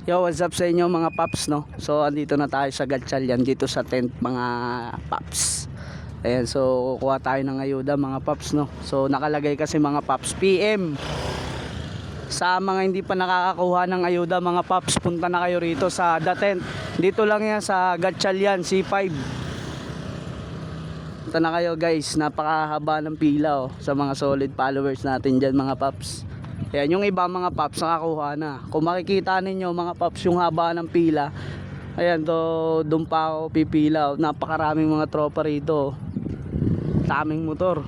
Yo, what's up sa inyo mga paps, no? So andito na tayo sa Gatchalian, dito sa tent mga paps. Ayan, so kuha tayo ng ayuda mga paps, no? So nakalagay kasi mga paps PM. Sa mga hindi pa nakakakuha ng ayuda mga paps, punta na kayo rito sa The Tent. Dito lang yan sa Gatchalian C5. Punta na kayo guys, napakahaba ng pila sa mga solid followers natin dyan mga paps. Ayan, yung iba mga paps nakakuha na. Kung makikita ninyo mga paps yung haba ng pila, ayan, doon pa ako pipila. Napakaraming mga tropa rito. Daming motor.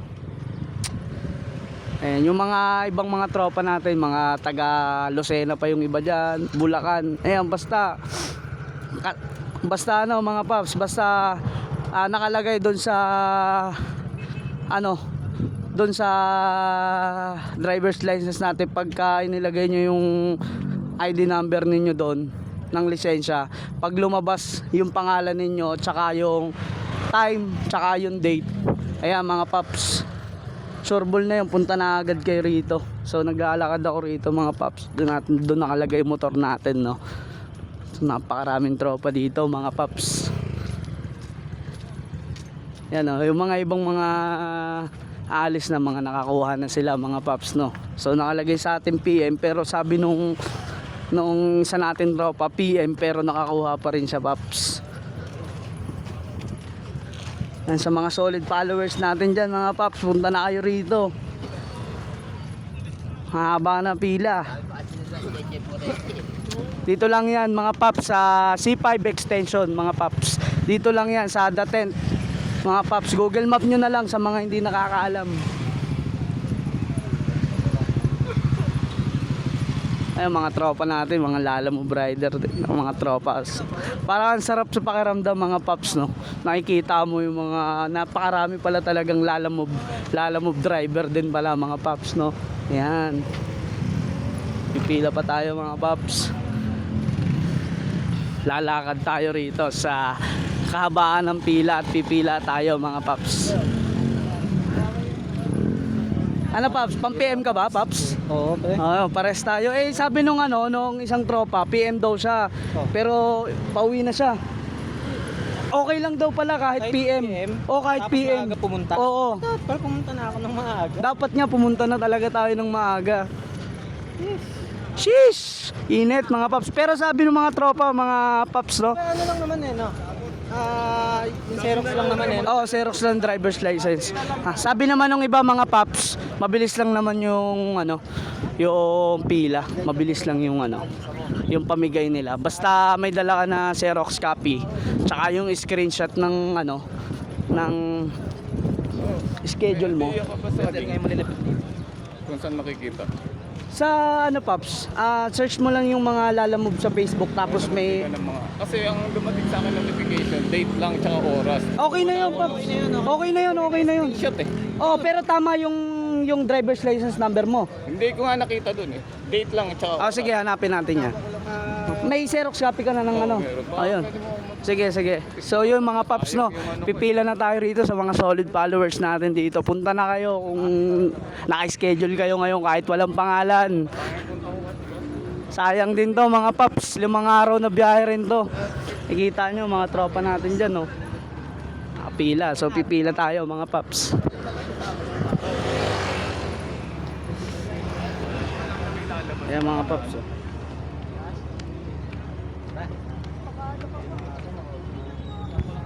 Ayan, yung mga ibang mga tropa natin, mga taga Lucena pa yung iba dyan, Bulacan. Ayan, basta ano mga paps, basta nakalagay doon sa doon sa driver's license natin, pagka inilagay nyo yung ID number ninyo doon ng lisensya, pag lumabas yung pangalan ninyo tsaka yung time tsaka yung date, ayan mga paps, sureball na yun, punta na agad kayo rito. So nag-aalakad ako rito mga paps, doon nakalagay yung motor natin, no? So, napakaraming tropa dito mga paps. Yan o, yung mga ibang mga aalis na mga nakakuha na sila mga paps, no? So nakalagay sa atin PM, pero sabi nung isa natin tropa PM, pero nakakuha pa rin siya paps. Yan, sa mga solid followers natin dyan mga paps, punta na kayo rito. Haba na pila. Dito lang yan mga paps sa C5 extension mga paps. Dito lang yan sa The Tent mga paps. Google map nyo na lang sa mga hindi nakakaalam. Ayun, mga tropa natin, mga Lalamove rider, mga tropas. Parang sarap sa pakiramdam mga paps, no? Nakikita mo yung mga napakarami pala talagang Lalamove driver din pala mga paps, no? Ayan. Pipila pa tayo mga paps. Lalakad tayo rito sa kahabaan ng pila at pipila tayo mga paps. Ano paps, pang PM ka ba paps? Oo, pre. Oo, pares tayo. Eh sabi nung isang tropa, PM daw siya. Oh. Pero pauwi na siya. Okay lang daw pala kahit PM. O kahit Tapos PM. maaga pumunta? Oo. Dapat pumunta na ako ng maaga. Dapat nga pumunta na talaga tayo ng maaga. Sheesh! Init mga paps. Pero sabi ng mga tropa, mga paps, no? Ano lang naman no? Yung Xerox lang naman Oo, Xerox lang driver's license. Sabi naman ng iba mga paps, mabilis lang naman yung yung pila. Mabilis lang yung yung pamigay nila. Basta may dala ka na Xerox copy, tsaka yung screenshot ng ng schedule mo. Kung saan makikita? Sa paps, search mo lang yung mga Lalamove sa Facebook, tapos may Kasi ang dumating sa akin notification, date lang tsaka oras. okay na yun paps. Okay na yun. Shot eh. Oh, pero tama yung driver's license number mo. Hindi ko nga nakita dun eh. Date lang tsaka oras. Sige, hanapin natin yan. May Xerox copy ka na ng meron. Ayun. Sige. So yun mga paps, no, pipila na tayo rito sa mga solid followers natin dito. Punta na kayo kung naka-schedule kayo ngayon kahit walang pangalan. Sayang din to mga paps, 5 araw na biyahe rin to. Nakikita nyo mga tropa natin dyan, no? Pila, so pipila tayo mga paps. Ayan mga paps, oh.